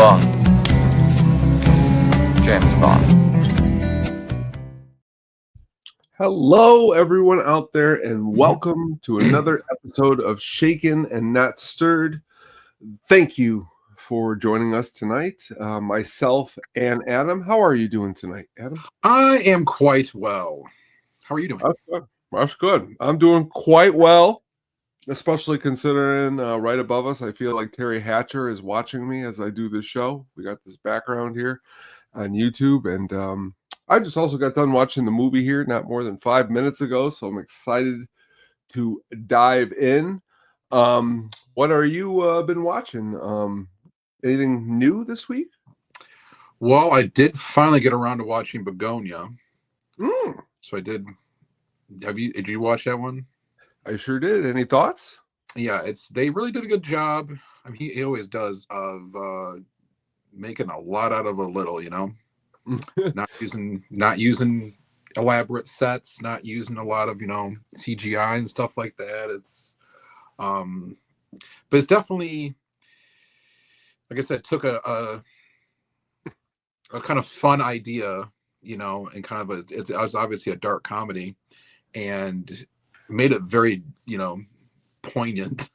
Bond. James Bond. Hello, everyone out there, and welcome to another episode of Shakin and Not Stirred. Thank you for joining us tonight, myself and Adam. How are you doing tonight, Adam? I am quite well. How are you doing? That's good. I'm doing quite well, especially considering right above us, I feel like Terry Hatcher is watching me as I do this show. We got this background here on YouTube, and I just also got done watching the movie here not more than 5 minutes ago, so I'm excited to dive in. What are you been watching? Anything new this week? Well, I did finally get around to watching Begonia. So I did. Did you watch that one? I sure did. Any thoughts? Yeah, they really did a good job. I mean, he always does of making a lot out of a little, you know. not using elaborate sets, not using a lot of, CGI and stuff like that. It's but it's definitely, like I said, took a kind of fun idea, and kind of it was obviously a dark comedy, and made it very, poignant.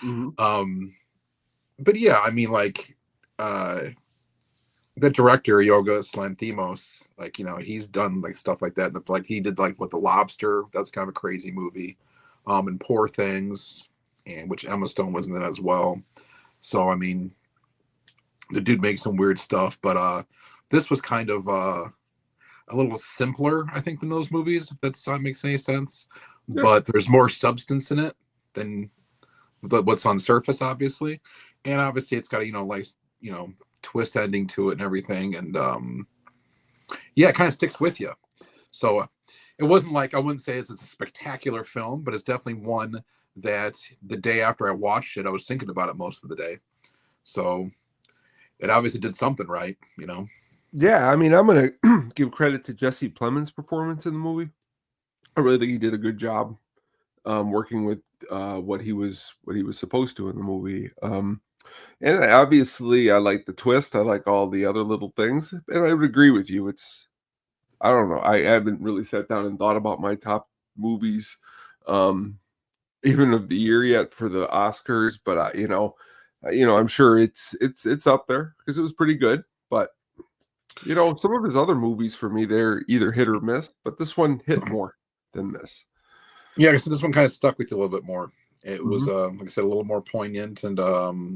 But yeah, I mean, like the director Yorgos Lanthimos, like, he's done like stuff like that. Like he did like with The Lobster, that was kind of a crazy movie, and Poor Things, and which Emma Stone was in it as well. So I mean, the dude makes some weird stuff, but this was kind of a little simpler, I think, than those movies, if that makes any sense. Yeah. But there's more substance in it than what's on surface, obviously, and obviously it's got twist ending to it and everything, and it kind of sticks with you. So it wasn't like, I wouldn't say it's a spectacular film, but it's definitely one that the day after I watched it, I was thinking about it most of the day. So it obviously did something right, Yeah, I mean, I'm gonna give credit to Jesse Plemons' performance in the movie. I really think he did a good job working with what he was supposed to in the movie. And obviously, I like the twist. I like all the other little things, and I would agree with you. I don't know. I haven't really sat down and thought about my top movies, even of the year yet for the Oscars. But I'm sure it's up there because it was pretty good. But some of his other movies for me, they're either hit or miss. But this one hit more than miss. Yeah, so this one kind of stuck with you a little bit more. It was, like I said, a little more poignant, and I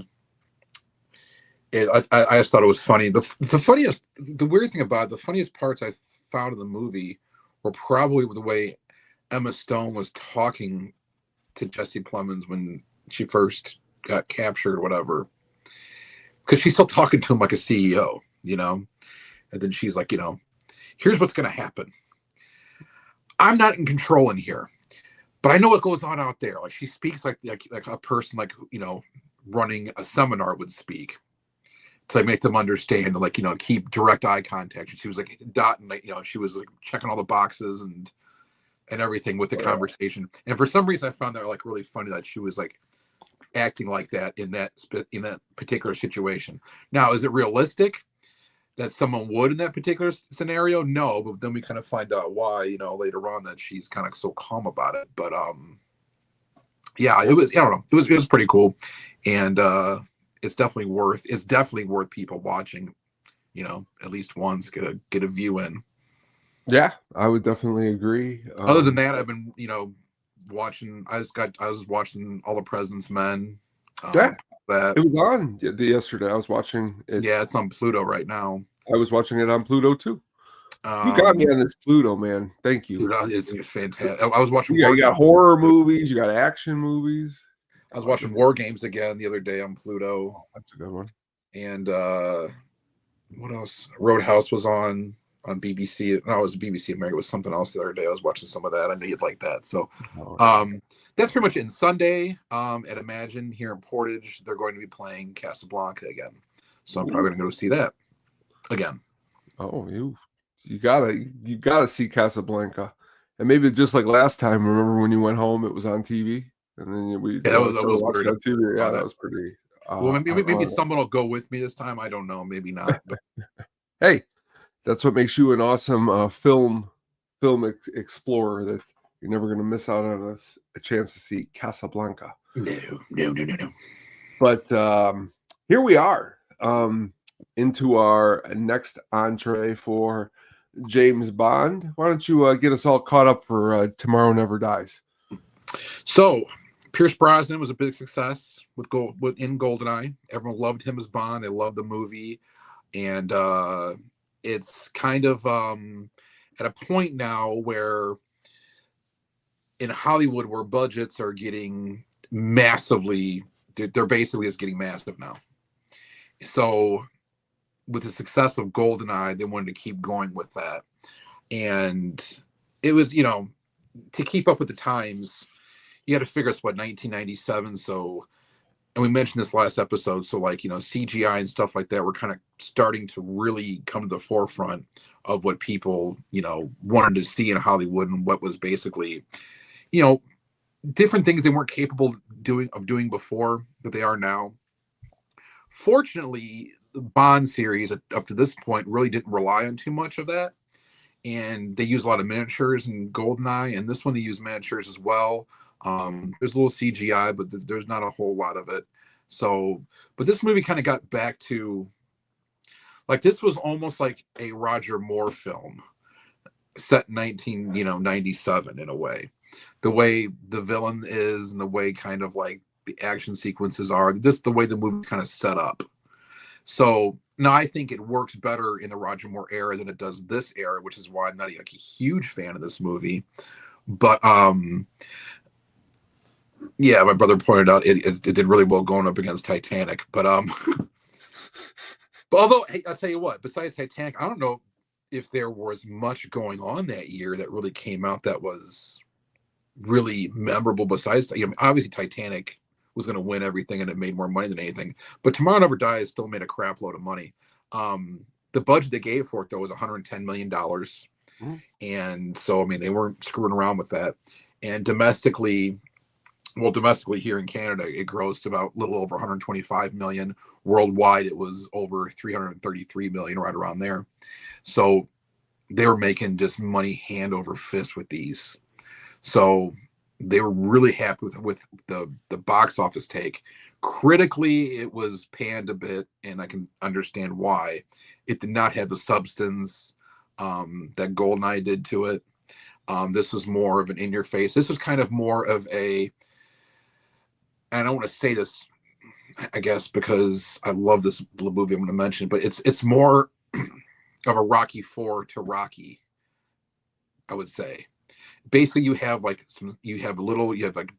just thought it was funny. The weird thing about it, the funniest parts I found in the movie were probably the way Emma Stone was talking to Jesse Plemons when she first got captured or whatever, because she's still talking to him like a CEO, and then she's like, here's what's going to happen. I'm not in control in here, but I know what goes on out there. Like, she speaks like a person, like, running a seminar would speak, to make them understand, like, keep direct eye contact. And she was like dotting, like, she was like checking all the boxes and everything with the conversation. And for some reason, I found that like really funny that she was like acting like that in that particular situation. Now, is it realistic that someone would in that particular scenario? No, but then we kind of find out why, later on, that she's kind of so calm about it. But yeah, it was, I don't know, it was pretty cool, and it's definitely worth people watching, at least once, get a view in. Yeah, I would definitely agree. Other than that, I've been, watching. I was watching All the President's Men. That it was on yesterday. I was watching it. Yeah, it's on Pluto right now. I was watching it on Pluto too. You got me on this Pluto, man. Thank you. Dude, it's fantastic. I was watching. You got horror movies. You got action movies. I was watching War Games again the other day on Pluto. Oh, that's a good one. And what else? Roadhouse was on BBC. No, it was BBC America. It was something else the other day. I was watching some of that. I knew you'd like that. So that's pretty much it. And Sunday at Imagine here in Portage, they're going to be playing Casablanca again. So I'm probably going to go see that again. Oh, you gotta see Casablanca. And maybe just like last time, remember when you went home, it was on TV? And then that was weird. On TV. Yeah, that was pretty Well, maybe on someone will go with me this time. I don't know. Maybe not. But hey, that's what makes you an awesome explorer. That you're never going to miss out on a chance to see Casablanca. No. But here we are into our next entree for James Bond. Why don't you get us all caught up for Tomorrow Never Dies? So, Pierce Brosnan was a big success in GoldenEye. Everyone loved him as Bond. They loved the movie, and it's kind of at a point now where in Hollywood, where budgets are getting massively, they're basically just getting massive now. So, with the success of GoldenEye, they wanted to keep going with that, and it was, to keep up with the times, you had to figure it's 1997. So, and we mentioned this last episode. So, CGI and stuff like that were kind of starting to really come to the forefront of what people, wanted to see in Hollywood, and what was basically, different things they weren't capable of doing before that they are now. Fortunately, the Bond series up to this point really didn't rely on too much of that. And they use a lot of miniatures in GoldenEye, and this one they use miniatures as well. There's a little CGI, but there's not a whole lot of it. So, but this movie kind of got back to, this was almost like a Roger Moore film set in 1997 in a way. The way the villain is, and the way kind of like the action sequences are, just the way the movie's kind of set up. So now I think it works better in the Roger Moore era than it does this era, which is why I'm not a huge fan of this movie. But yeah, my brother pointed out it did really well going up against Titanic. But but although, hey, I'll tell you what, besides Titanic, I don't know if there was much going on that year that really came out that was really memorable. Besides, obviously Titanic was going to win everything, and it made more money than anything. But Tomorrow Never Dies still made a crap load of money. The budget they gave for it, though, was $110 million. And so, they weren't screwing around with that. And domestically here in Canada, it grossed about a little over 125 million. Worldwide, it was over 333 million, right around there. So they were making just money hand over fist with these. So they were really happy with the box office take. Critically, it was panned a bit, and I can understand why. It did not have the substance that GoldenEye did to it. This was more of an in-your-face. This was kind of more of a, and I don't want to say this, I guess, because I love this movie I'm going to mention, but it's more of a Rocky IV to Rocky, I would say. Basically, you have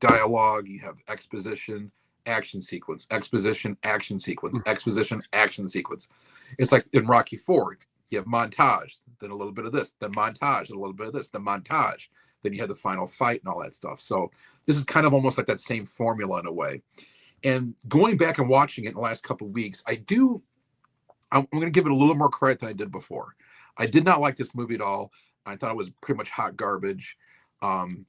dialogue, you have exposition, action sequence, exposition, action sequence, exposition, action sequence. It's like in Rocky IV, you have montage, then a little bit of this, then montage, then a little bit of this, then montage, then you have the final fight and all that stuff. So this is kind of almost like that same formula in a way. And going back and watching it in the last couple of weeks, I'm going to give it a little more credit than I did before. I did not like this movie at all. I thought it was pretty much hot garbage.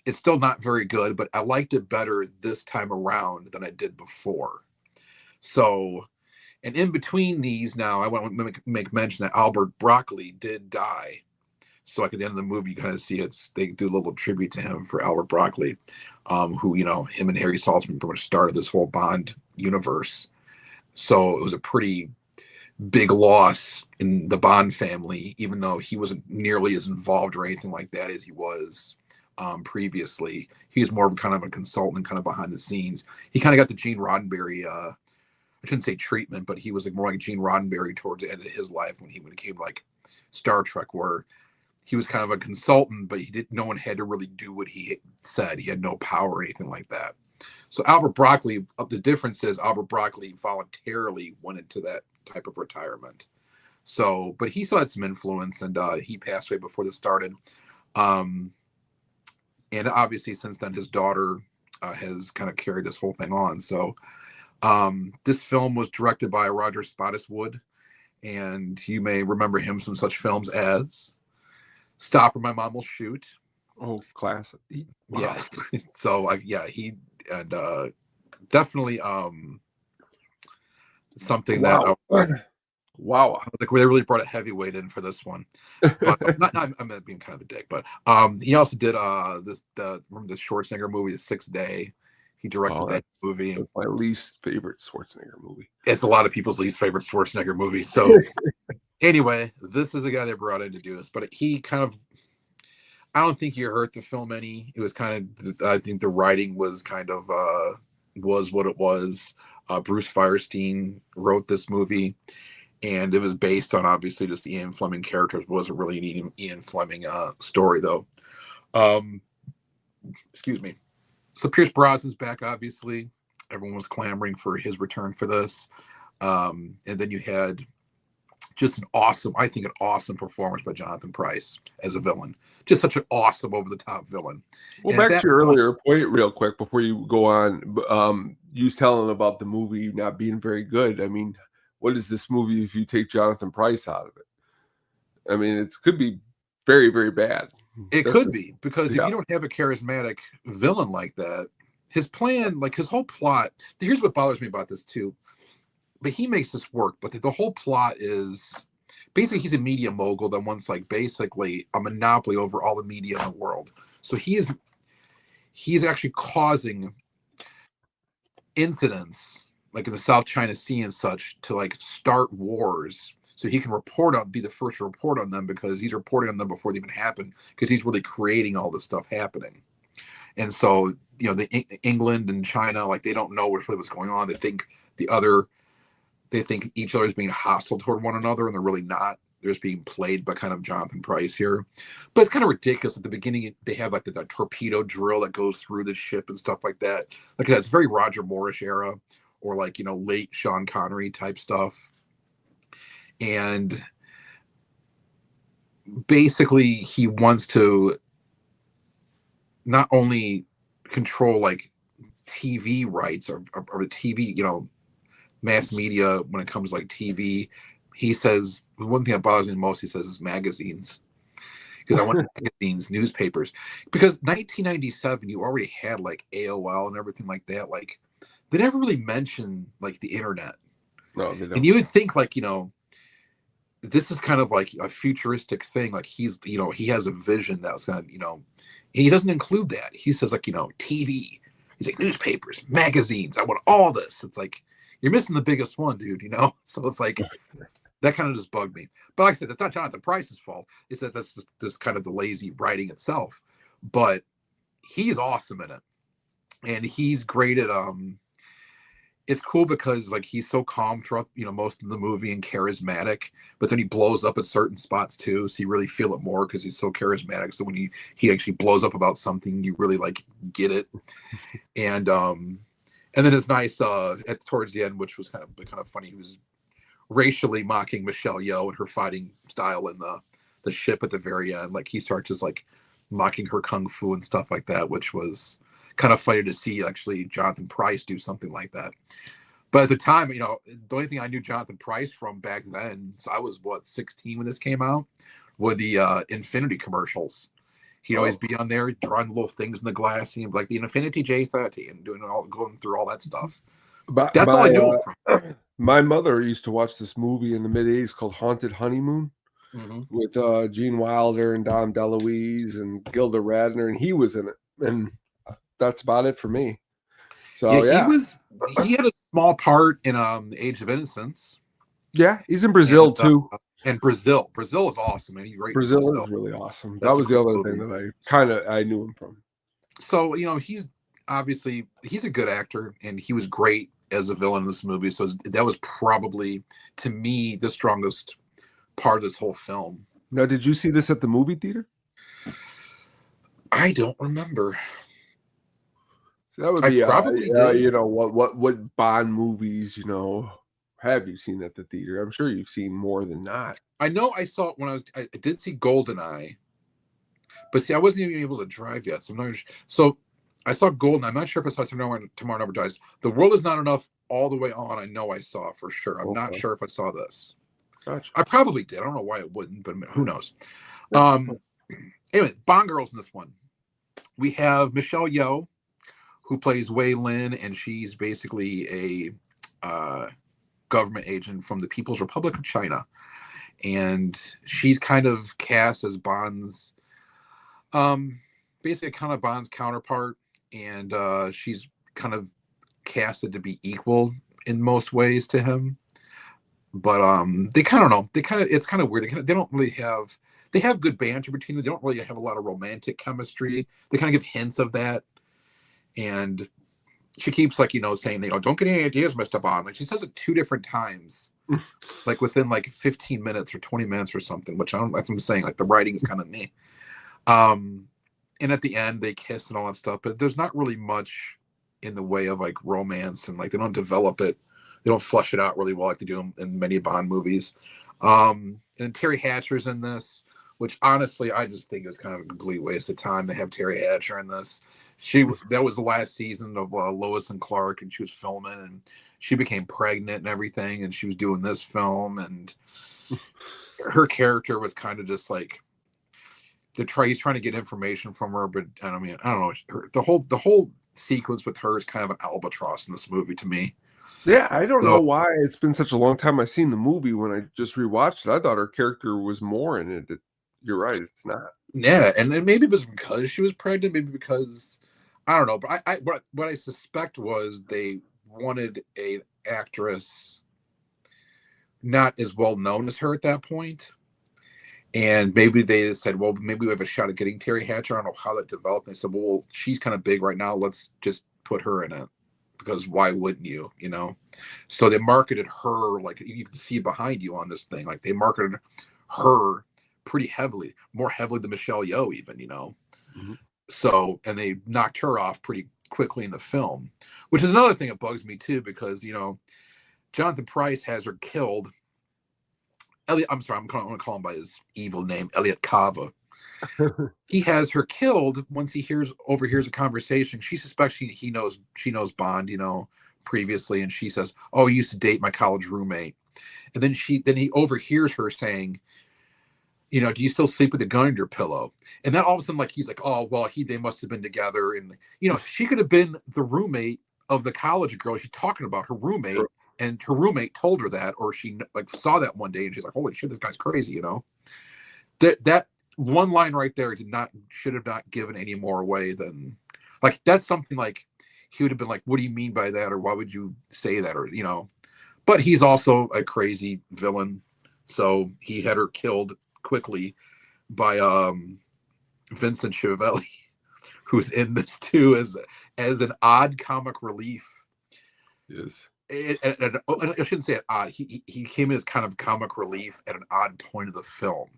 It's still not very good, but I liked it better this time around than I did before. So, and in between these now, I want to make mention that Albert Broccoli did die. So like at the end of the movie, you kind of see they do a little tribute to him for Albert Broccoli, who, him and Harry Saltzman pretty much started this whole Bond universe. So it was a pretty big loss in the Bond family, even though he wasn't nearly as involved or anything like that as he was previously. He was more of kind of a consultant, kind of behind the scenes. He kind of got the Gene Roddenberry, I shouldn't say treatment, but he was more like Gene Roddenberry towards the end of his life when he came like Star Trek, where he was kind of a consultant, but no one had to really do what he said. He had no power or anything like that. So Albert Broccoli, the difference is Albert Broccoli voluntarily went into that type of retirement. So, but he still had some influence, and he passed away before this started. And obviously since then, his daughter has kind of carried this whole thing on. So this film was directed by Roger Spottiswoode, and you may remember him from such films as Stop or My Mom Will Shoot. Oh, classic. Wow. Yeah. So he and definitely something that Wow. Wow. like they really brought a heavyweight in for this one. But I'm being kind of a dick. But he also did remember the Schwarzenegger movie, The Sixth Day. He directed Oh, that movie. that's my least favorite Schwarzenegger movie. It's a lot of people's least favorite Schwarzenegger movie. So anyway, this is the guy they brought in to do this. But he kind of, I don't think he hurt the film any. It was kind of, I think the writing was kind of was what it was. Bruce Firestein wrote this movie, and it was based on obviously just the Ian Fleming characters. It wasn't really an Ian Fleming story though. Excuse me. So Pierce Brosnan's back, obviously. Everyone was clamoring for his return for this. And then you had just an awesome performance by Jonathan Pryce as a villain. Just such an awesome, over-the-top villain. Well, And back to your earlier point, real quick, before you go on, you was telling about the movie not being very good. I mean, what is this movie if you take Jonathan Pryce out of it? I mean, it could be very, very bad. It could be, because if you don't have a charismatic villain like that, his plan, like his whole plot, here's what bothers me about this too. But he makes this work, but the whole plot is basically he's a media mogul that wants like basically a monopoly over all the media in the world. So he's actually causing incidents like in the South China Sea and such to like start wars, so he can be the first to report on them, because he's reporting on them before they even happen, because he's really creating all this stuff happening. And so, you know, England and China, like they don't know what's going on. They think each other is being hostile toward one another, and they're really not. They're just being played by kind of Jonathan Pryce here. But it's kind of ridiculous. At the beginning, they have like the torpedo drill that goes through the ship and stuff like that. Like that's very Roger Moorish era, or like, you know, late Sean Connery type stuff. And basically he wants to not only control like TV rights or the TV, you know, mass media when it comes to like TV. He says the one thing that bothers me most, he says, is magazines. Because I want magazines, newspapers. Because 1997, you already had like AOL and everything like that. Like they never really mentioned like the internet. No, they don't. And you would think like, you know, this is kind of like a futuristic thing. Like he's, you know, he has a vision that was going to, you know, he doesn't include that. He says like, you know, TV. He's like newspapers, magazines. I want all this. It's like, you're missing the biggest one, dude, you know? So it's like, that kind of just bugged me. But like I said, that's not Jonathan Pryce's fault. It's that that's just kind of the lazy writing itself. But he's awesome in it. And he's great at, it's cool because like he's so calm throughout, you know, most of the movie and charismatic, but then he blows up at certain spots too. So you really feel it more because he's so charismatic. So when he actually blows up about something, you really like get it. And then it's nice towards the end, which was kind of funny. He was racially mocking Michelle Yeoh and her fighting style in the ship at the very end. Like he starts just like mocking her kung fu and stuff like that, which was kind of funny to see actually Jonathan Pryce do something like that. But at the time, you know, the only thing I knew Jonathan Pryce from back then, so I was 16 when this came out, were the Infinity commercials. He'd always be on there drawing little things in the glass, and like the Infinity J30 and going through all that stuff. That's all I knew him from. My mother used to watch this movie in the mid-'80s called Haunted Honeymoon, with Gene Wilder and Dom DeLuise and Gilda Radner, and he was in it. And that's about it for me. So yeah. He had a small part in The Age of Innocence. Yeah, he's in Brazil too. And Brazil is awesome, and he's great. Brazil is really awesome. That was the other thing that I knew him from. So, you know, he's a good actor, and he was great as a villain in this movie. So that was probably, to me, the strongest part of this whole film. Now, did you see this at the movie theater? I don't remember. So that would be probably you know, what Bond movies, you know, have you seen at the theater? I'm sure you've seen more than not. I know I saw it when I did see GoldenEye, but see, I wasn't even able to drive yet. So I saw GoldenEye. I'm not sure if I saw Tomorrow Never Dies. The World Is Not Enough all the way on. I know I saw for sure. I'm not sure if I saw this. Gotcha. I probably did. I don't know why it wouldn't, but who knows? Anyway, Bond girls in this one. We have Michelle Yeoh, who plays Wei Lin, and she's basically a government agent from the People's Republic of China, and she's kind of cast as Bond's, basically kind of Bond's counterpart, and she's kind of casted to be equal in most ways to him. But they kind of know. They kind of it's kind of weird. They don't really have. They have good banter between them. They don't really have a lot of romantic chemistry. They kind of give hints of that, and she keeps like saying don't get any ideas, Mr. Bond. Like she says it 2 different times, like within like 15 minutes or 20 minutes or something. Which I don't. That's what I'm saying. Like the writing is kind of meh. And at the end they kiss and all that stuff, but there's not really much in the way of like romance, and like they don't develop it. They don't flush it out really well like they do in many Bond movies. And Terry Hatcher's in this, which honestly I just think it was kind of a complete waste of time to have Terry Hatcher in this. That was the last season of Lois and Clark, and she was filming, and she became pregnant and everything, and she was doing this film, and her character was kind of just like he's trying to get information from her, but I mean I don't know, the whole sequence with her is kind of an albatross in this movie to me. Yeah, I don't know why it's been such a long time I've seen the movie. When I just rewatched it, I thought her character was more in it. You're right, it's not. Yeah, and maybe it was because she was pregnant, maybe because I don't know, but what I suspect was they wanted an actress not as well known as her at that point. And maybe they said, well, maybe we have a shot at getting Terry Hatcher. I don't know how that developed. And they said, well, she's kind of big right now. Let's just put her in it. Because why wouldn't you, So they marketed her, like you can see behind you on this thing. Like they marketed her pretty heavily, more heavily than Michelle Yeoh even, Mm-hmm. So, and they knocked her off pretty quickly in the film, which is another thing that bugs me too, because, Jonathan Pryce has her killed. Elliot, I'm sorry, I'm going to call him by his evil name, Elliot Kava. He has her killed once he overhears a conversation. She suspects she knows Bond, previously, and she says, "Oh, he used to date my college roommate." And then he overhears her saying, "Do you still sleep with a gun in your pillow?" And then all of a sudden, like he's like, "Oh, well, they must have been together." And she could have been the roommate of the college girl she's talking about, her roommate. Sure. And her roommate told her that, or she like saw that one day, and she's like, "Holy shit, this guy's crazy," That one line right there should have not given any more away than like that's something like he would have been like, "What do you mean by that?" or "Why would you say that?" or But he's also a crazy villain, so he had her killed quickly by Vincent Chiavelli, who's in this too as an odd comic relief. Yes. I shouldn't say it odd. He came in as kind of comic relief at an odd point of the film.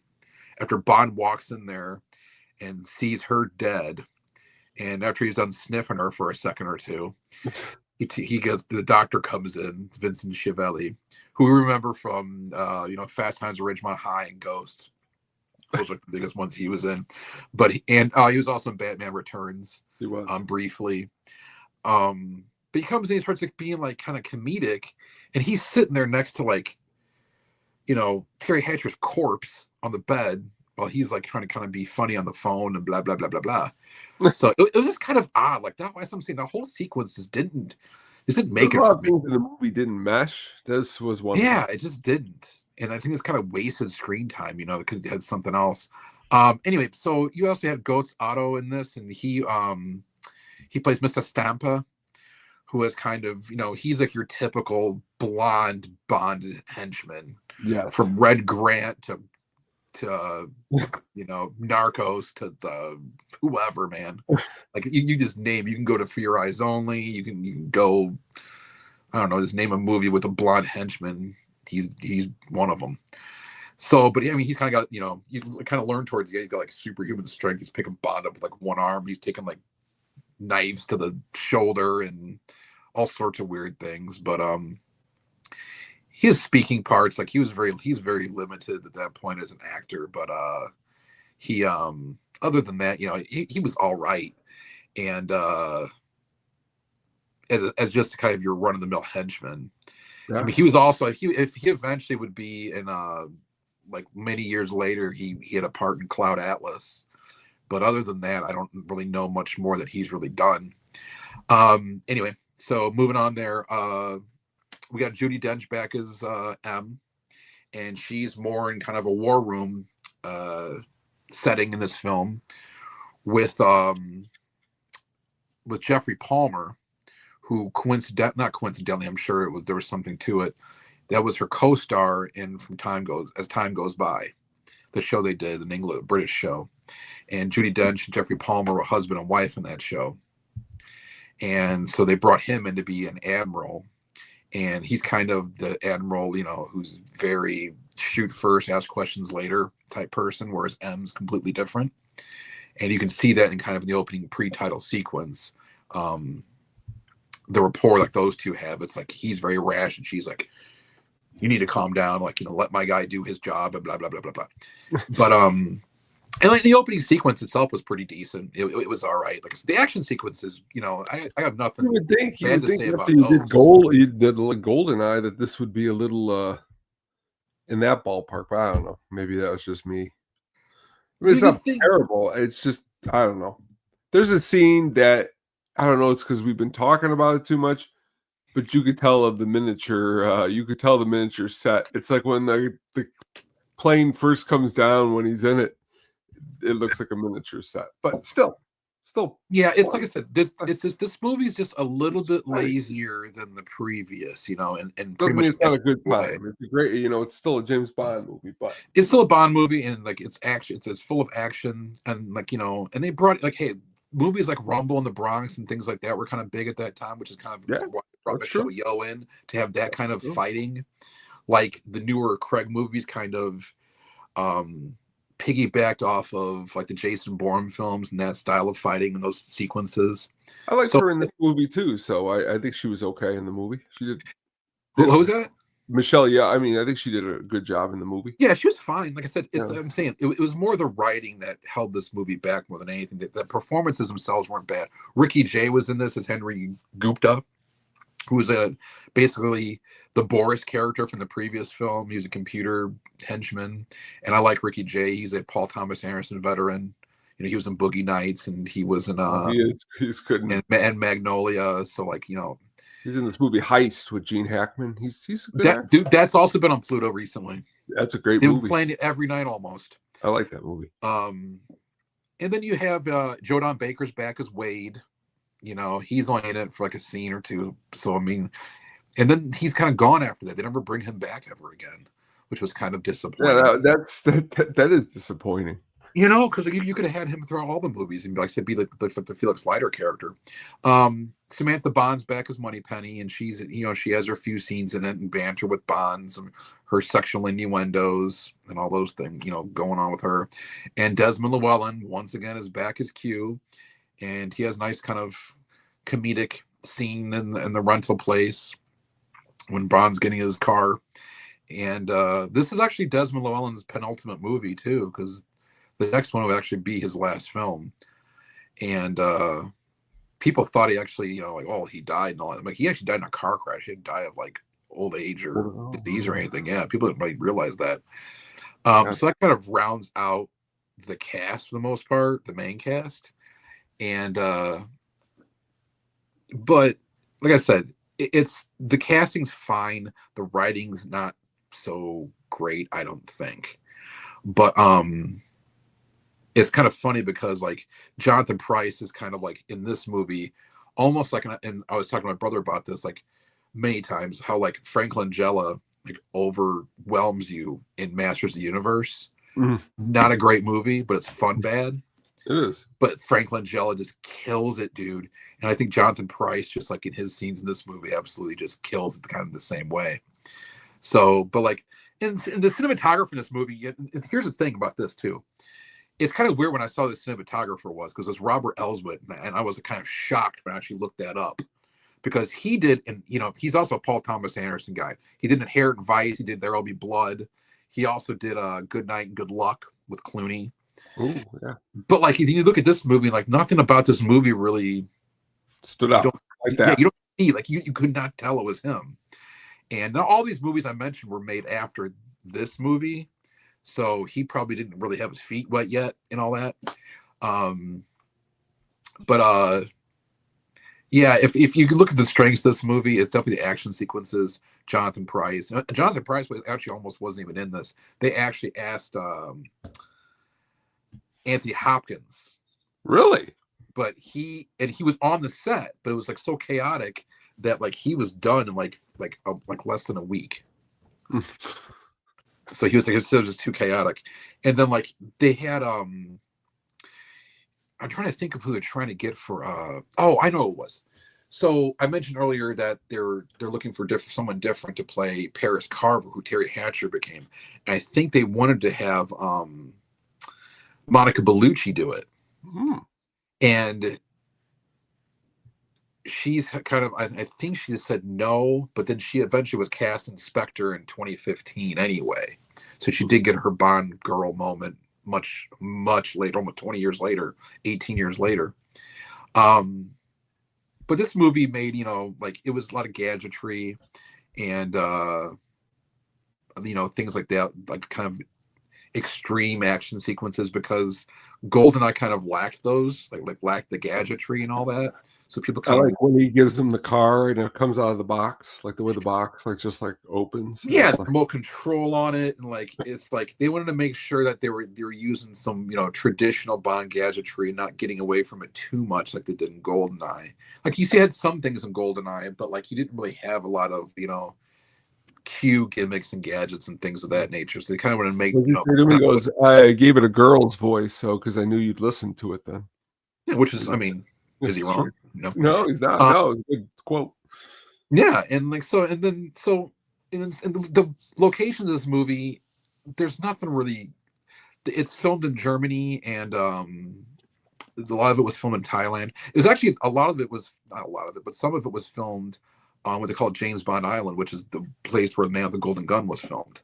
After Bond walks in there and sees her dead, and after he's done sniffing her for a second or two, the doctor comes in, Vincent Chiavelli, who we remember from Fast Times at Ridgemont High and Ghosts. Those are the biggest ones he was in. But he was also in Batman Returns. He was briefly. But he comes in, he starts like being like kind of comedic, and he's sitting there next to like, Terry Hatcher's corpse on the bed while he's like trying to kind of be funny on the phone and blah blah blah blah blah. So it was just kind of odd. Like that's why I'm saying the whole sequence just didn't make it for me. The movie didn't mesh. This was one. Yeah, it just didn't, and I think it's kind of wasted screen time. It could have had something else. Anyway, so you also had Goetz Otto in this, and he plays Mr. Stampa, who is kind of, he's like your typical blonde Bond henchman. Yeah. From Red Grant to Narcos to the whoever, man. Like you just name, you can go to For Your Eyes Only. You can go, I don't know, just name a movie with a blonde henchman. He's one of them. So, but I mean, he's kind of got, you kind of learn towards the end, he's got like superhuman strength. He's picking Bond up with like one arm. He's taking like knives to the shoulder and all sorts of weird things. But his speaking parts, like he's very limited at that point as an actor. But he other than that, he was all right. And as just kind of your run of the mill henchman. Yeah. I mean, he was also if he eventually would be in like many years later, he had a part in Cloud Atlas. But other than that, I don't really know much more that he's really done. Anyway, so moving on there. We got Judi Dench back as M, and she's more in kind of a war room uh, setting in this film with Jeffrey Palmer, who not coincidentally, I'm sure there was something to it. That was her co-star in As Time Goes By, the show they did, an English British show. And Judi Dench and Jeffrey Palmer were husband and wife in that show. And so they brought him in to be an admiral. And he's kind of the admiral, who's very shoot first, ask questions later type person, whereas M's completely different. And you can see that in kind of the opening pre-title sequence. The rapport like those two have, it's like he's very rash and she's like, you need to calm down, like, let my guy do his job and blah, blah, blah, blah, blah. But, and like the opening sequence itself was pretty decent. It was all right. Like the action sequences, I have nothing You would think say about after you those. did GoldenEye that this would be a little in that ballpark, but I don't know. Maybe that was just me. I mean, it's not terrible. It's just, I don't know. There's a scene that, I don't know, it's because we've been talking about it too much, but you could tell the miniature set. It's like when the plane first comes down when he's in it, it looks like a miniature set. But still. Yeah, it's like I said, this movie's just a little bit lazier than the previous, and pretty much it's not a good time. It's a great, it's still a James Bond movie, but it's still a Bond movie, and like it's action, it's full of action, and like and they brought like, hey, movies like Rumble in the Bronx and things like that were kind of big at that time, which is kind of why they brought Michelle Yeoh in to have that kind of fighting. Like the newer Craig movies kind of piggybacked off of like the Jason Bourne films and that style of fighting and those sequences. I liked her in this movie too, so I think she was okay in the movie. She did. Who was that? Michelle, yeah. I mean, I think she did a good job in the movie. Yeah, she was fine. Like I said, I'm saying it was more the writing that held this movie back more than anything. The performances themselves weren't bad. Ricky Jay was in this as Henry Gupta, who was basically the Boris character from the previous film. He was a computer henchman, and I like Ricky Jay. He's a Paul Thomas Anderson veteran. He was in Boogie Nights, and he was in he's good and Magnolia. So like he's in this movie Heist with Gene Hackman. He's a good actor. Dude. That's also been on Pluto recently. That's a great movie. They've been playing it every night almost. I like that movie. And then you have Jodan Baker's back as Wade. He's only in it for like a scene or two. So I mean, and then he's kind of gone after that. They never bring him back ever again, which was kind of disappointing. Yeah, that is disappointing. Because you could have had him throughout all the movies and, like I said, be like the Felix Leiter character. Samantha Bond's back as Moneypenny, and she's she has her few scenes in it and banter with Bonds and her sexual innuendos and all those things going on with her. And Desmond Llewellyn once again is back as Q, and he has nice kind of comedic scene in the rental place when Bond's getting his car. And this is actually Desmond Llewellyn's penultimate movie too, because the next one would actually be his last film. And people thought he actually, he died and all that. Like, he actually died in a car crash. He didn't die of like old age or disease or anything. Yeah, people didn't really realize that. So that kind of rounds out the cast for the most part, the main cast. And but like I said, it's the casting's fine. The writing's not so great, I don't think. But it's kind of funny because like Jonathan Pryce is kind of like in this movie, almost like, and I was talking to my brother about this like many times, how like Frank Langella like overwhelms you in Masters of the Universe. Not a great movie, but it's fun bad. It is. But Frank Langella just kills it, dude. And I think Jonathan Pryce, just like in his scenes in this movie, absolutely just kills it kind of the same way. So, but like in the cinematography in this movie, and here's the thing about this too. It's kind of weird when I saw who the cinematographer was, because it's Robert Elswit, and I was kind of shocked when I actually looked that up, because he did, and he's also a Paul Thomas Anderson guy. He did Inherent Vice, he did There'll Be Blood, he also did Good Night and Good Luck with Clooney. Oh yeah. But like if you look at this movie, like nothing about this movie really stood out like that. Yeah, you don't see, like you could not tell it was him. And all these movies I mentioned were made after this movie. So he probably didn't really have his feet wet yet and all that. But Yeah, if you could look at the strengths of this movie, it's definitely the action sequences. Jonathan Pryce. Jonathan Pryce was actually almost wasn't even in this. They actually asked Anthony Hopkins, Really? but he was on the set, but it was like so chaotic that like he was done in like less than a week. So he was like, it was just too chaotic. And then like they had I'm trying to think of who they're trying to get for oh, I know who it was. So I mentioned earlier that they're looking for someone different to play Paris Carver, who Terry Hatcher became. And I think they wanted to have Monica Bellucci do it. Mm. And she's kind of I think she just said no, but then she eventually was cast in Spectre in 2015 anyway. So she did get her Bond girl moment much later, almost 20 years later, 18 years later. But this movie made, like it was a lot of gadgetry and things like that, like kind of extreme action sequences, because GoldenEye kind of lacked those, like lacked the gadgetry and all that. So people I kind of like when he gives him the car and it comes out of the box, like the way the box like just like opens. And yeah, it's the like, remote control on it, and like it's like they wanted to make sure that they were using some traditional Bond gadgetry and not getting away from it too much like they did in GoldenEye. Like you see, had some things in GoldenEye, but like you didn't really have a lot of Q gimmicks and gadgets and things of that nature. So they kind of want to make what he said to me, he goes, I gave it a girl's voice, so because I knew you'd listen to it then. yeah, which is, I mean, is he It's true. wrong? No. No, he's not. No, it's a good quote. Yeah, and like so, and then so, and the location of this movie, there's nothing really. It's filmed in Germany, and a lot of it was filmed in Thailand. It was actually a lot of it was not a lot of it, but some of it was filmed on what they call James Bond Island, which is the place where Man with the Golden Gun was filmed.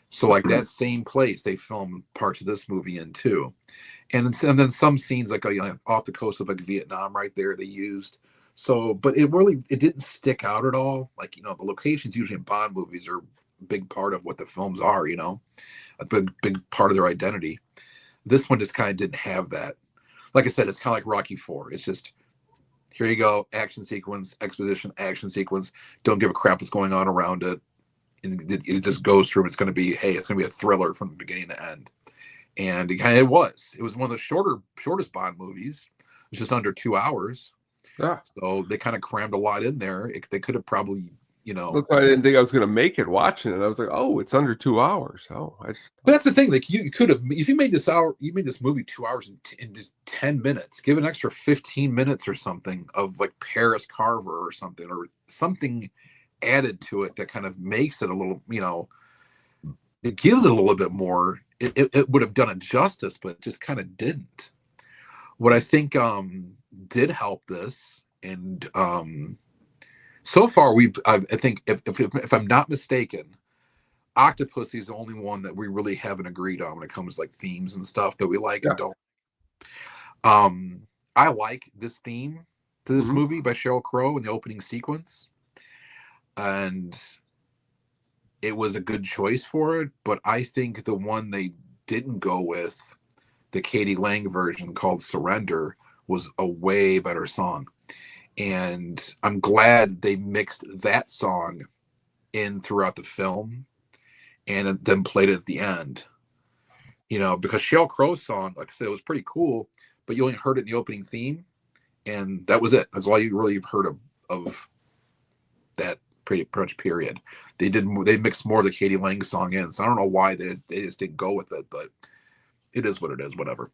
So like that same place, they filmed parts of this movie in too, and then some scenes like off the coast of like Vietnam, right there they used. So, but it didn't stick out at all. Like the locations usually in Bond movies are a big part of what the films are. A big part of their identity. This one just kind of didn't have that. Like I said, it's kind of like Rocky Four. It's just here you go, action sequence, exposition, action sequence. Don't give a crap what's going on around it. And it just goes through. It's going to be it's going to be a thriller from the beginning to end. And it was one of the shortest Bond movies. It's just under 2 hours. Yeah. So they kind of crammed a lot in there. They could have probably, That's why I didn't think I was going to make it watching it. I was like, oh, it's under 2 hours. Oh, but that's the thing. Like you could have, if you made this movie 2 hours in just 10 minutes, give an extra 15 minutes or something of like Paris Carver or something added to it that kind of makes it a little, it gives it a little bit more. It would have done it justice, but it just kind of didn't. What I think did help this, and so far I think if I'm not mistaken, Octopussy is the only one that we really haven't agreed on when it comes to like themes and stuff that we like and don't. I like this theme to this movie by Sheryl Crow in the opening sequence, and it was a good choice for it. But I think the one they didn't go with, the Katie Lang version called Surrender, was a way better song. And I'm glad they mixed that song in throughout the film and then played it at the end. Because Sheryl Crow's song, like I said, it was pretty cool, but you only heard it in the opening theme, and that was it. That's all you really heard of that pretty much period. They mixed more of the Katie Lang song in, so I don't know why they just didn't go with it, but it is what it is, whatever.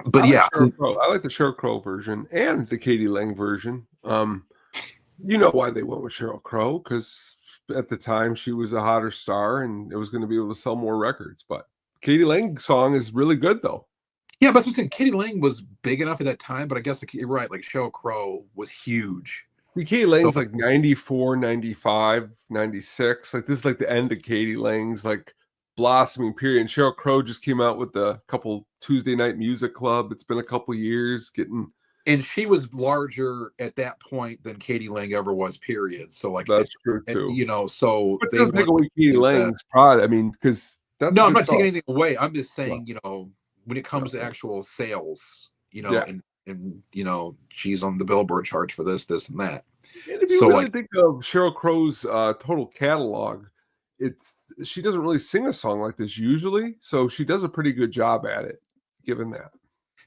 But yeah, I like the Sheryl Crow version and the Katie Lang version. You know why they went with Sheryl Crow, because at the time she was a hotter star and it was going to be able to sell more records. But Katie Lang song is really good though. Yeah, but that's what I'm saying. Katie Lang was big enough at that time, but I guess you're right. Like Sheryl Crow was huge. Katie Lang's like 94, 95, 96. Like this is like the end of Katie Lang's like blossoming period. And Sheryl Crow just came out with a couple Tuesday Night Music Club. It's been a couple years and she was larger at that point than Katie Lang ever was, period. So like that's true too. So but they don't take away Katie Lang's pride. I mean, because no, I'm not taking anything away. I'm just saying, when it comes to actual sales, and and she's on the Billboard charts for this, and that. And if you So really like, think of Sheryl Crow's total catalog, it's she doesn't really sing a song like this usually, so she does a pretty good job at it, given that.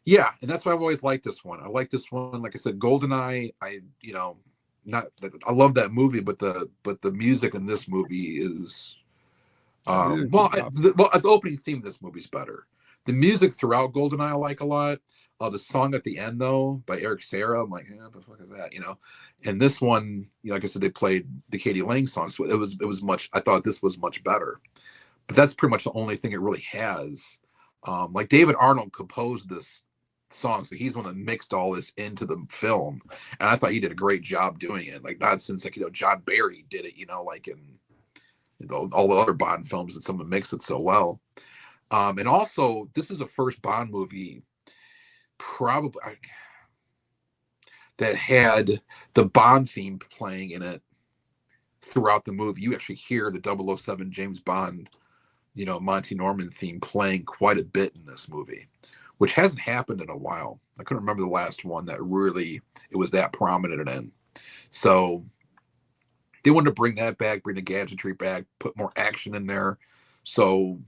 yeah, and that's why I've always liked this one. I like this one. Like I said, GoldenEye. Not that I love that movie, but the music in this movie is They did a well, good job. the opening theme of this movie's better. The music throughout GoldenEye I like a lot. The song at the end though by Eric Serra, I'm like, what the fuck is that? And this one, like I said, they played the Katie Lang song, so it was much. I thought this was much better, but that's pretty much the only thing it really has. Like David Arnold composed this song, so he's the one that mixed all this into the film, and I thought he did a great job doing it. Like not since like John Barry did it, like in all the other Bond films that someone mixed it so well. And also, this is the first Bond movie probably that had the Bond theme playing in it throughout the movie. You actually hear the 007 James Bond, Monty Norman theme playing quite a bit in this movie, which hasn't happened in a while. I couldn't remember the last one that really it was that prominent in. So they wanted to bring that back, bring the gadgetry back, put more action in there. So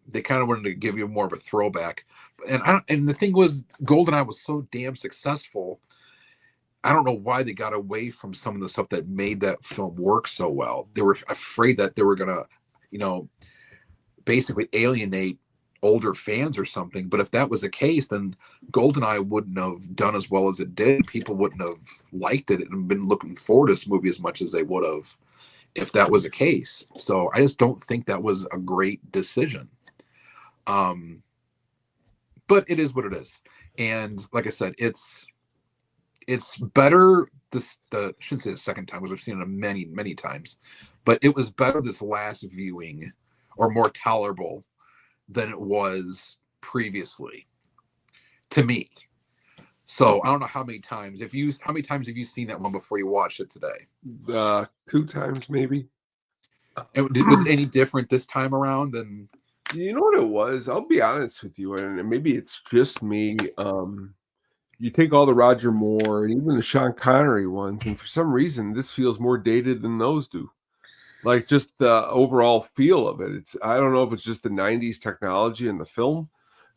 they kind of wanted to give you more of a throwback. And the thing was, GoldenEye was so damn successful. I don't know why they got away from some of the stuff that made that film work so well. They were afraid that they were gonna, basically alienate older fans or something. But if that was the case, then GoldenEye wouldn't have done as well as it did. People wouldn't have liked it and been looking forward to this movie as much as they would have if that was the case. So I just don't think that was a great decision. But it is what it is. And like I said, it's better I shouldn't say the second time because I've seen it many, many times, but it was better this last viewing or more tolerable than it was previously to me. So I don't know how many times have you seen that one before you watched it today? 2 times maybe. And was it any different this time around than? You know what it was? I'll be honest with you, and maybe it's just me. You take all the Roger Moore and even the Sean Connery ones, and for some reason, this feels more dated than those do. Like just the overall feel of it. I don't know if it's just the '90s technology in the film,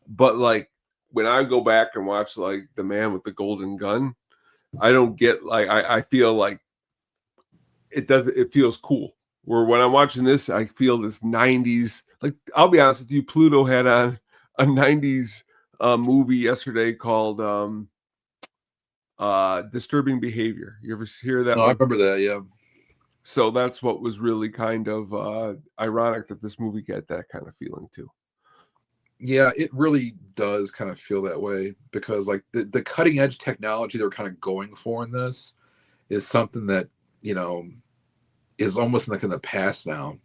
but like when I go back and watch like The Man with the Golden Gun, I don't get like I feel like it feels cool. Where when I'm watching this, I feel this '90s. Like I'll be honest with you, Pluto had on a '90s movie yesterday called Disturbing Behavior. You ever hear that No, I one? remember that. Yeah. So that's what was really kind of ironic that this movie got that kind of feeling too. Yeah, it really does kind of feel that way because like the cutting edge technology they're kind of going for in this is something that, is almost like in the past now.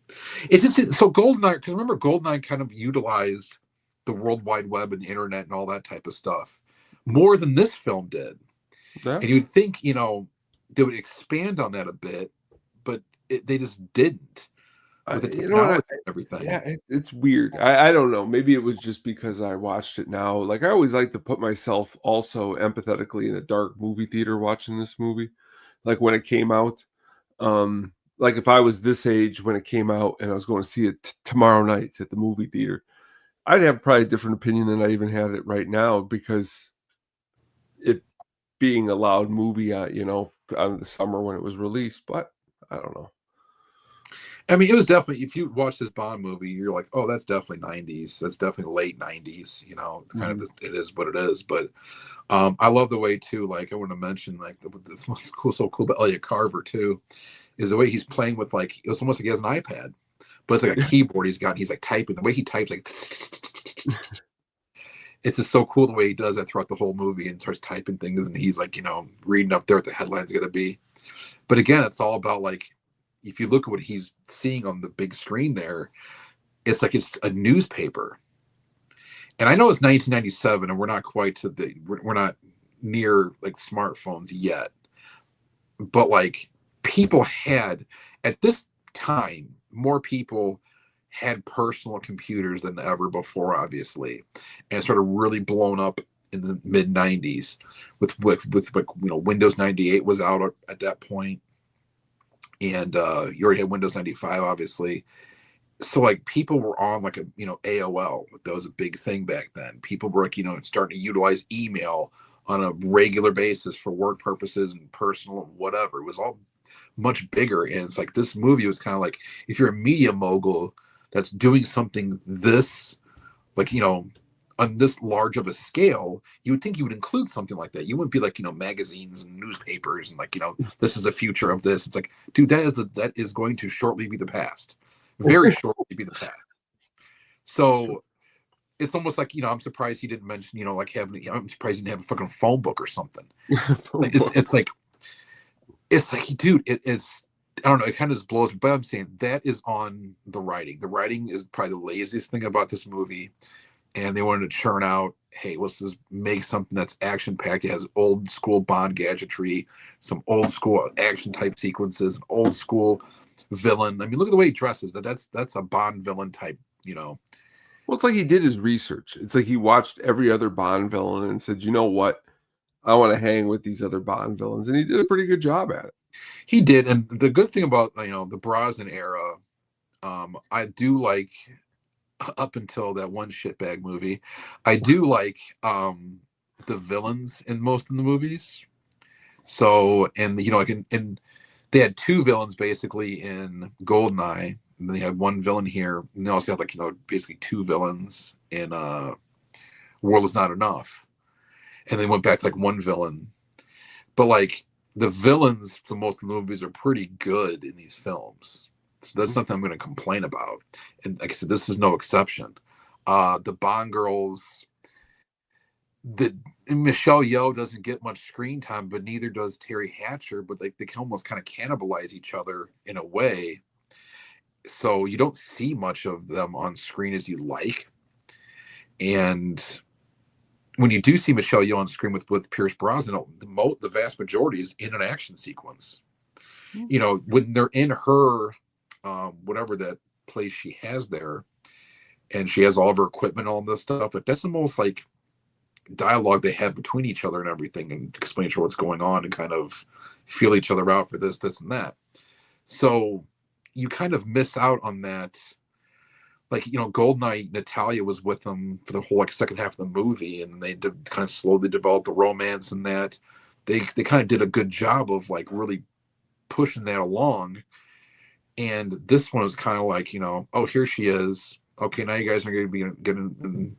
It's just so GoldenEye, because remember GoldenEye kind of utilized the World Wide Web and the internet and all that type of stuff more than this film did. Yeah. And you'd think, they would expand on that a bit, but they just didn't with the technology and everything. Yeah, it's weird. I don't know. Maybe it was just because I watched it now. Like I always like to put myself also empathetically in a dark movie theater watching this movie. Like when it came out. Like if I was this age when it came out and I was going to see it tomorrow night at the movie theater, I'd have probably a different opinion than I even had it right now because it being a loud movie, out of the summer when it was released. But I don't know. I mean, it was definitely, if you watch this Bond movie, you're like, oh, that's definitely '90s. That's definitely late '90s. It's kind of it is what it is. But I love the way too. Like I want to mention, like what's so cool about Elliot Carver too, is the way he's playing with like it's almost like he has an iPad, but it's like a keyboard he's got. And he's like typing. The way he types, like it's just so cool the way he does that throughout the whole movie and starts typing things, and he's like reading up there what the headline's gonna be. But again, it's all about like. If you look at what he's seeing on the big screen there, it's like it's a newspaper. And I know it's 1997 and we're not quite we're not near like smartphones yet. But like people had at this time, more people had personal computers than ever before, obviously. And it started really blown up in the mid 90s with Windows 98 was out at that point, and you already had Windows 95 obviously. So like people were on like a AOL. That was a big thing back then. People were like starting to utilize email on a regular basis for work purposes and personal and whatever. It was all much bigger, and it's like this movie was kind of like, if you're a media mogul that's doing something this like on this large of a scale, you would think you would include something like that. You wouldn't be like magazines and newspapers and like this is the future of this. It's like, dude, that is going to shortly be the past, very shortly be the past. So it's almost like I'm surprised he didn't mention like having. I'm surprised he didn't have a fucking phone book or something. It's like dude, it is. I don't know. It kind of just blows. But I'm saying that is on the writing. The writing is probably the laziest thing about this movie. And they wanted to churn out, hey, let's just make something that's action packed. It has old school Bond gadgetry, some old school action type sequences, an old school villain. I mean, look at the way he dresses. That's a Bond villain type. Well, it's like he did his research. It's like he watched every other Bond villain and said, you know what? I want to hang with these other Bond villains. And he did a pretty good job at it. He did. And the good thing about, the Brosnan era, I do like, up until that one shitbag movie, I do like the villains in most of the movies. So, and and they had two villains basically in Goldeneye, and they had one villain here, and they also had like basically two villains in World Is Not Enough, and they went back to like one villain, but like the villains for most of the movies are pretty good in these films. So that's something I'm going to complain about. And like I said, this is no exception. The Bond girls, Michelle Yeoh doesn't get much screen time, but neither does Terry Hatcher. But like they can almost kind of cannibalize each other in a way. So you don't see much of them on screen as you like. And when you do see Michelle Yeoh on screen with Pierce Brosnan, the vast majority is in an action sequence. When they're in her whatever that place she has there, and she has all of her equipment, all this stuff, but that's the most like dialogue they have between each other and everything, and explain to her what's going on and kind of feel each other out for this and that. So you kind of miss out on that. Like Goldeneye, Natalia was with them for the whole like second half of the movie, and they kind of slowly developed the romance, and that they kind of did a good job of like really pushing that along. And this one was kind of like, oh, here she is. Okay, now you guys are going to be getting in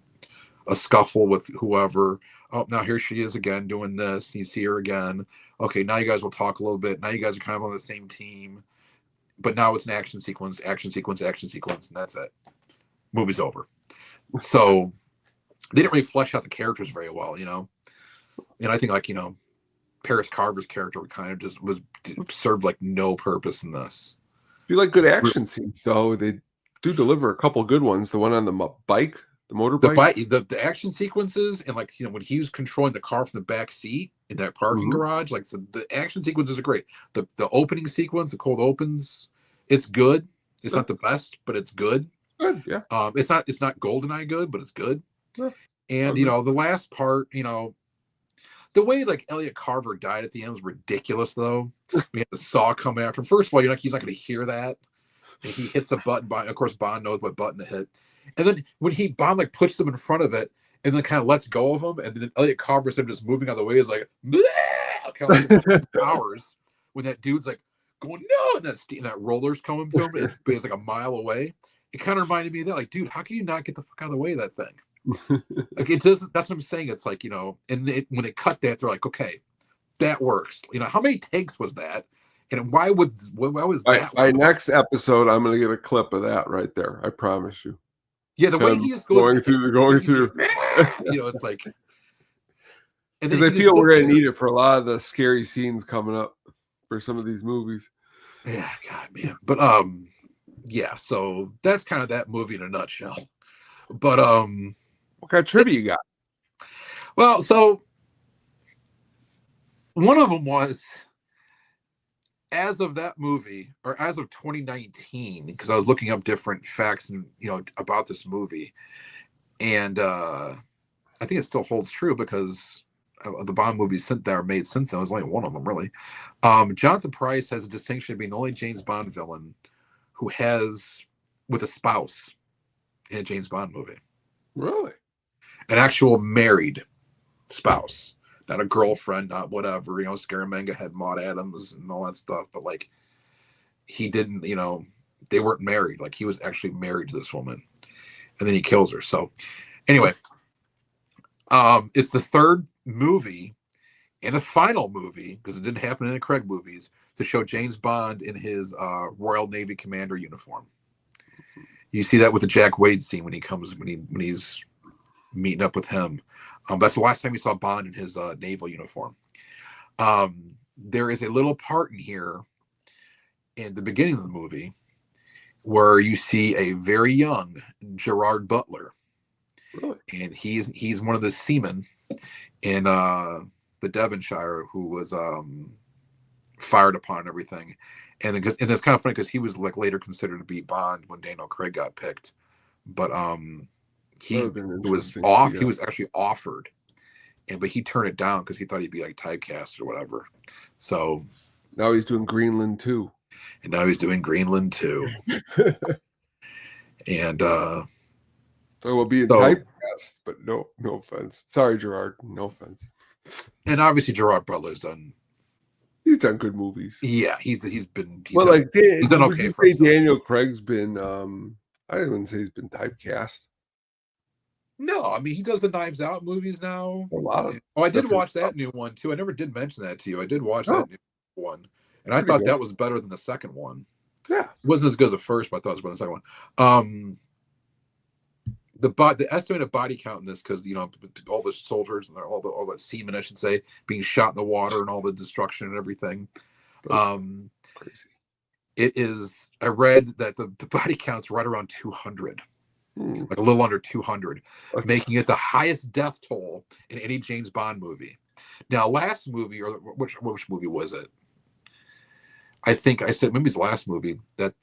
a scuffle with whoever. Oh, now here she is again doing this. You see her again. Okay, now you guys will talk a little bit. Now you guys are kind of on the same team. But now it's an action sequence, and that's it. Movie's over. So they didn't really flesh out the characters very well, And I think like, Paris Carver's character kind of just served like no purpose in this. If you like good action scenes, though, they do deliver a couple good ones. The one on the bike, the motorbike, the action sequences, and like when he was controlling the car from the back seat in that parking garage, like so the action sequences are great. The opening sequence, the cold opens, it's good. It's not the best, but it's good. Good, yeah. It's not GoldenEye good, but it's good. Yeah. And the last part, the way like Elliot Carver died at the end was ridiculous, though. We had the saw coming after him. First of all, he's not going to hear that. And he hits a button. Of course, Bond knows what button to hit. And then when Bond like puts them in front of it and then kind of lets go of him, and then Elliot Carver's him just moving out of the way is like, kind of like powers when that dude's like going no, and that roller's coming to him. It's like a mile away. It kind of reminded me of that. Like, dude, how can you not get the fuck out of the way of that thing? Like it doesn't. That's what I'm saying. It's like and when they cut that, they're like, okay, that works. How many takes was that? And why was that? By next episode, I'm going to get a clip of that right there. I promise you. Yeah, the way he just goes going through. It's like, because I feel we're going to need it for a lot of the scary scenes coming up for some of these movies. Yeah, God, man. But yeah. So that's kind of that movie in a nutshell. But what kind of trivia you got? Well, so one of them was, as of that movie, or as of 2019, because I was looking up different facts and about this movie, and I I think it still holds true because of the Bond movies that are made since then. There's only one of them, really. Jonathan Pryce has a distinction of being the only James Bond villain who has with a spouse in a James Bond movie. Really? An actual married spouse, not a girlfriend, not whatever. Scaramanga had Maud Adams and all that stuff, but like he didn't. They weren't married. Like he was actually married to this woman, and then he kills her. So anyway, it's the third movie and the final movie, because it didn't happen in the Craig movies, to show James Bond in his Royal Navy Commander uniform. You see that with the Jack Wade scene when he's meeting up with him. That's the last time you saw Bond in his naval uniform. There is a little part in here in the beginning of the movie where you see a very young Gerard Butler. Really? And he's one of the seamen in the Devonshire who was fired upon and everything. And it's kind of funny because he was like later considered to be Bond when Daniel Craig got picked, but he was off. Yeah. He was actually offered, but he turned it down because he thought he'd be like typecast or whatever. So now he's doing Greenland too. And now he's doing Greenland too. And so we'll be typecast, but no offense. Sorry, Gerard. No offense. And obviously Gerard Butler's done. He's done good movies. Yeah, he's done okay for himself. Daniel Craig's been I wouldn't say he's been typecast. No, I mean he does the Knives Out movies now. A lot of. I did watch that new one too. I never did mention that to you. I did watch that new one, and I thought that was better than the second one. Yeah, it wasn't as good as the first, but I thought it was better than the second one. The estimated body count in this, because all the soldiers and all the seamen, I should say, being shot in the water and all the destruction and everything. Crazy. It is. I read that the body count's right around 200, like a little under 200, making it the highest death toll in any James Bond movie. Now, last movie, or which movie was it? I think I said maybe it's the last movie that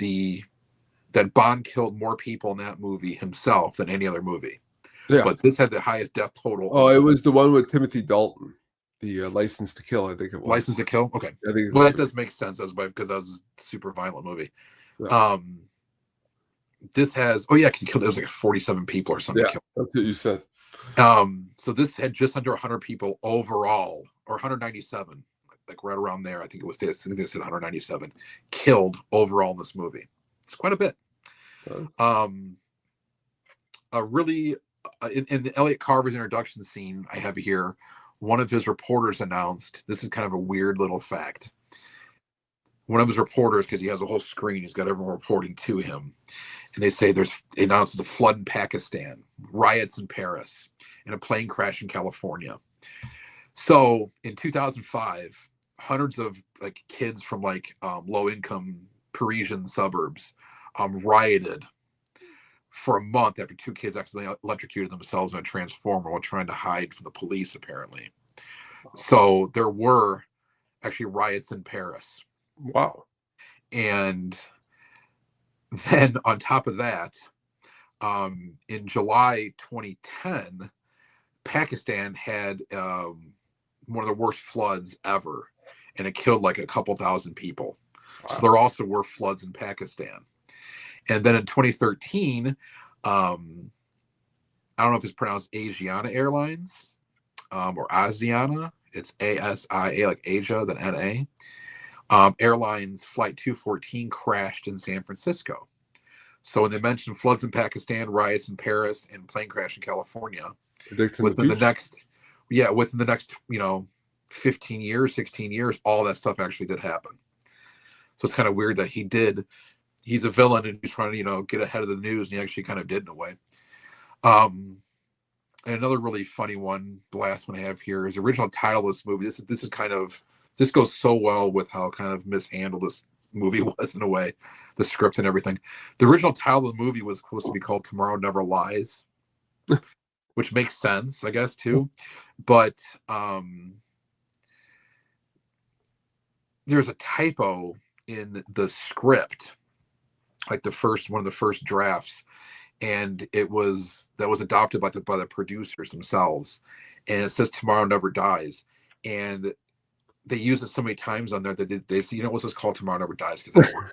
Bond killed more people in that movie himself than any other movie. Yeah. But this had the highest death total. Oh, it was the one with Timothy Dalton, the License to Kill, I think it was. License to Kill? Okay. Well, that does make sense because that was a super violent movie. Yeah. This has, because he killed, it was like 47 people or something. Yeah, that's what you said. So this had just under 100 people overall, or 197, like right around there. I think it said 197 killed overall in this movie. It's quite a bit. In the Elliot Carver's introduction scene I have here, one of his reporters announced, this is kind of a weird little fact. One of his reporters, because he has a whole screen, he's got everyone reporting to him. And they say it announces a flood in Pakistan, riots in Paris, and a plane crash in California. So in 2005, hundreds of kids from low-income Parisian suburbs rioted for a month after two kids accidentally electrocuted themselves in a transformer while trying to hide from the police, apparently. So there were actually riots in Paris. Wow. And then on top of that, in July 2010, Pakistan had one of the worst floods ever, and it killed a couple thousand people. Wow. So there also were floods in Pakistan. And then in 2013, I don't know if it's pronounced Asiana Airlines or Asiana. It's ASIA, like Asia, then NA. Airlines Flight 214 crashed in San Francisco. So when they mentioned floods in Pakistan, riots in Paris, and plane crash in California, within the next 15 years, 16 years, all that stuff actually did happen. So it's kind of weird that he's a villain and he's trying to, get ahead of the news, and he actually kind of did in a way. And another really funny one, the last one I have here, is the original title of this movie. This goes so well with how kind of mishandled this movie was in a way, the script and everything. The original title of the movie was supposed to be called Tomorrow Never Lies, which makes sense, I guess, too. But there's a typo in the script, like one of the first drafts, and that was adopted by the producers themselves, and it says "Tomorrow Never Dies," and they use it so many times on there that they say, what's this called, "Tomorrow Never Dies," because that word.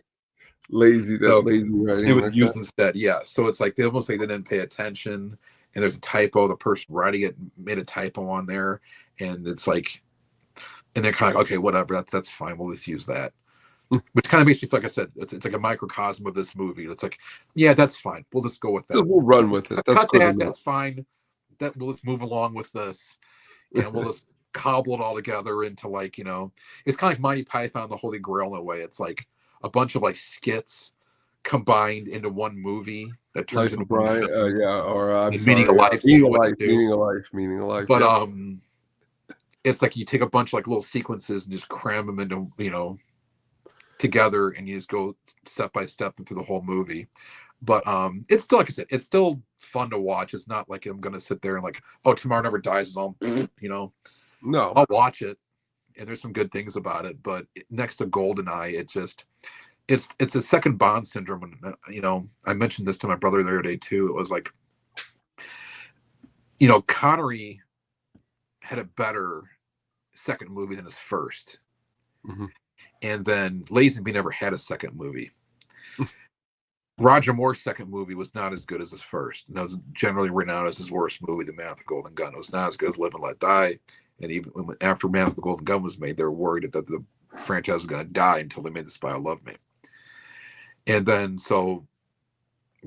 Lazy So it writing was like that. used instead, yeah. So it's like they almost like they didn't pay attention, and there's a typo. The person writing it made a typo on there, and it's like, and they're kind of like, okay, whatever, that's fine. We'll just use that. Which kind of makes me feel, like I said, it's like a microcosm of this movie. It's like, yeah, that's fine. We'll just go with that. We'll run with it. That's Cut good that. enough. That's fine. That we'll just move along with this, and we'll just cobble it all together into like, it's kind of like Monty Python, the Holy Grail in a way. It's like a bunch of like skits combined into one movie that turns Life into of one Brian, film. yeah, or I'm Meaning of sorry, Life, same Meaning of way Life, too. Meaning of Life, Meaning of Life. But Yep. it's like you take a bunch of like little sequences and just cram them into together, and you just go step by step through the whole movie. But it's still, like I said, it's still fun to watch. It's not like I'm gonna sit there and like, oh, Tomorrow Never Dies is all, No, I'll watch it, and there's some good things about it. But next to Goldeneye, it's a second Bond syndrome. And I mentioned this to my brother the other day too. It was like, Connery had a better second movie than his first. mm-hmm. And then Lazenby never had a second movie. Roger Moore's second movie was not as good as his first. And that was generally renowned as his worst movie, The Man with the Golden Gun. It was not as good as Live and Let Die. And even after Man with the Golden Gun was made, they were worried that the franchise was going to die until they made The Spy Who Loved Me. And then, so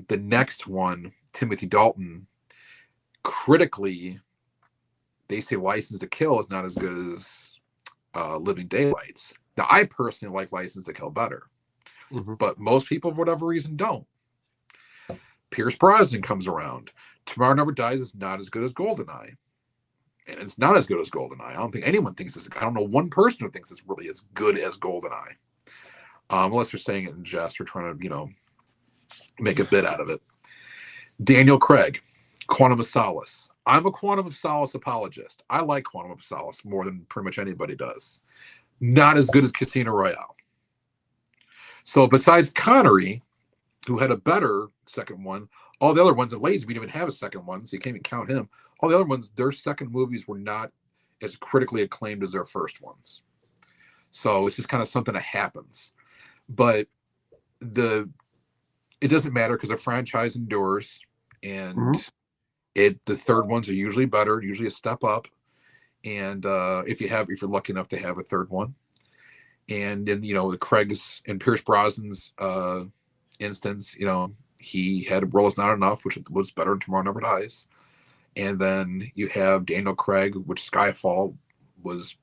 the next one, Timothy Dalton, critically, they say License to Kill is not as good as Living Daylights. Now, I personally like License to Kill better, but most people, for whatever reason, don't. Pierce Brosnan comes around. Tomorrow Never Dies is not as good as Goldeneye. And it's not as good as Goldeneye. I don't think anyone thinks this. I don't know one person who thinks it's really as good as Goldeneye. Unless they're saying it in jest or trying to, make a bit out of it. Daniel Craig, Quantum of Solace. I'm a Quantum of Solace apologist. I like Quantum of Solace more than pretty much anybody does. Not as good as Casino Royale. So besides Connery, who had a better second one, all the other ones, and Lazenby didn't even have a second one, so you can't even count him. All the other ones, their second movies were not as critically acclaimed as their first ones. So it's just kind of something that happens. But it doesn't matter because the franchise endures, and the third ones are usually better, usually a step up. And if you're lucky enough to have a third one, and in the Craig's and Pierce Brosnan's instance, he had a role as Not Enough, which was better than Tomorrow Never Dies. And then you have Daniel Craig, which Skyfall was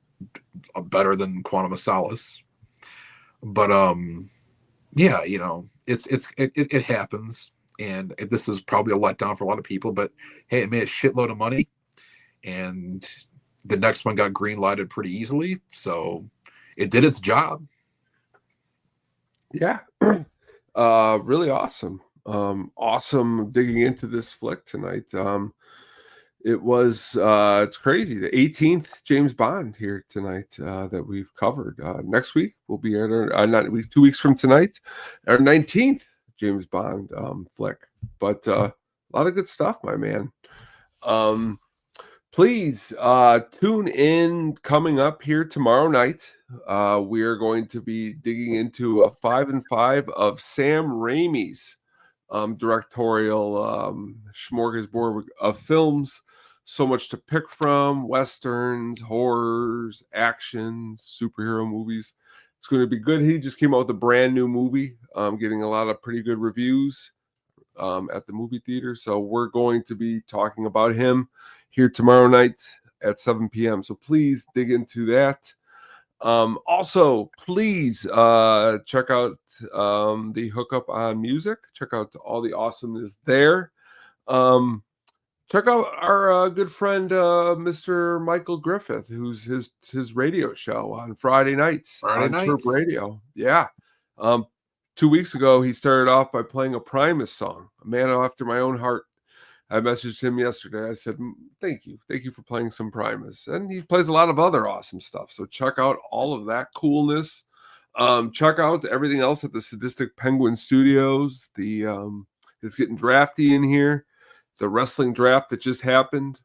better than Quantum of Solace. But yeah, it happens, and this is probably a letdown for a lot of people. But hey, it made a shitload of money, and the next one got green lighted pretty easily, so it did its job. Yeah. Really awesome. Awesome digging into this flick tonight. It was it's crazy. The 18th James Bond here tonight that we've covered. Next week we'll be at our 2 weeks from tonight, our 19th James Bond flick. But a lot of good stuff, my man. Please tune in coming up here tomorrow night. We are going to be digging into a 5 and 5 of Sam Raimi's directorial smorgasbord of films. So much to pick from: westerns, horrors, actions, superhero movies. It's going to be good. He just came out with a brand new movie, getting a lot of pretty good reviews at the movie theater. So we're going to be talking about him here tomorrow night at 7 p.m. So please dig into that. Also, please check out the Hookup on Music. Check out all the awesomeness there. Check out our good friend Mr. Michael Griffith, who's his radio show on Friday nights on Chirp Radio. Yeah. 2 weeks ago, he started off by playing a Primus song, A Man After My Own Heart. I messaged him yesterday. I said, thank you for playing some Primus. And he plays a lot of other awesome stuff. So check out all of that coolness. Check out everything else at the Sadistic Penguin Studios, the It's getting drafty in here. The wrestling draft that just happened.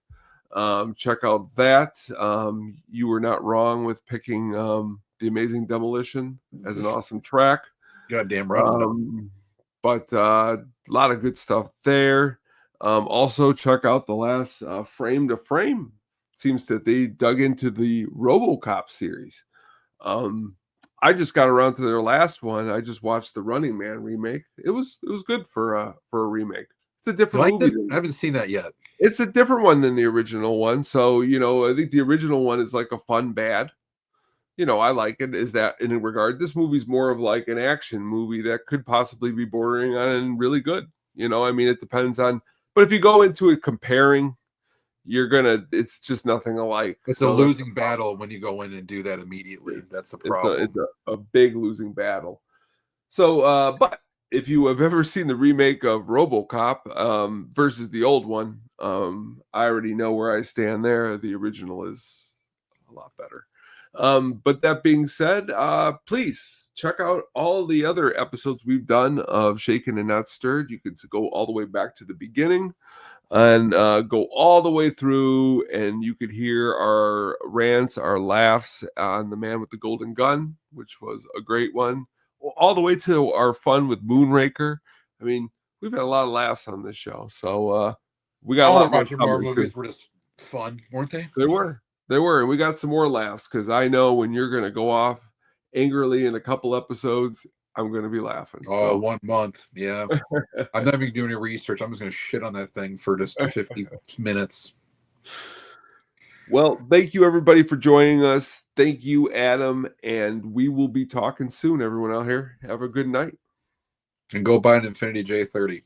Check out that. You were not wrong with picking The Amazing Demolition as an awesome track. Goddamn right. But a lot of good stuff there. Also, check out the last Frame to Frame. Seems that they dug into the RoboCop series. I just got around to their last one. I just watched the Running Man remake. It was good for a remake. It's a different movie. I haven't seen that yet. It's a different one than the original one. So, I think the original one is like a fun bad. I like it. Is that in regard? This movie's more of like an action movie that could possibly be bordering on really good. It depends on. But if you go into it comparing, it's just nothing alike. It's a losing battle when you go in and do that immediately. That's the problem. It's a big losing battle. So, but if you have ever seen the remake of RoboCop versus the old one, I already know where I stand there. The original is a lot better. But that being said, please check out all the other episodes we've done of Shakin and Not Stirred. You could go all the way back to the beginning and go all the way through, and you could hear our rants, our laughs on The Man with the Golden Gun, which was a great one, all the way to our fun with Moonraker. I mean, we've had a lot of laughs on this show, so we got a lot more. More movies were just fun, weren't they? They were. And we got some more laughs because I know when you're going to go off angrily in a couple episodes, I'm going to be laughing. Oh, 1 month. Yeah. I'm not even doing any research. I'm just going to shit on that thing for just 50 minutes. Well, thank you, everybody, for joining us. Thank you, Adam. And we will be talking soon, everyone out here. Have a good night. And go buy an Infinity J30.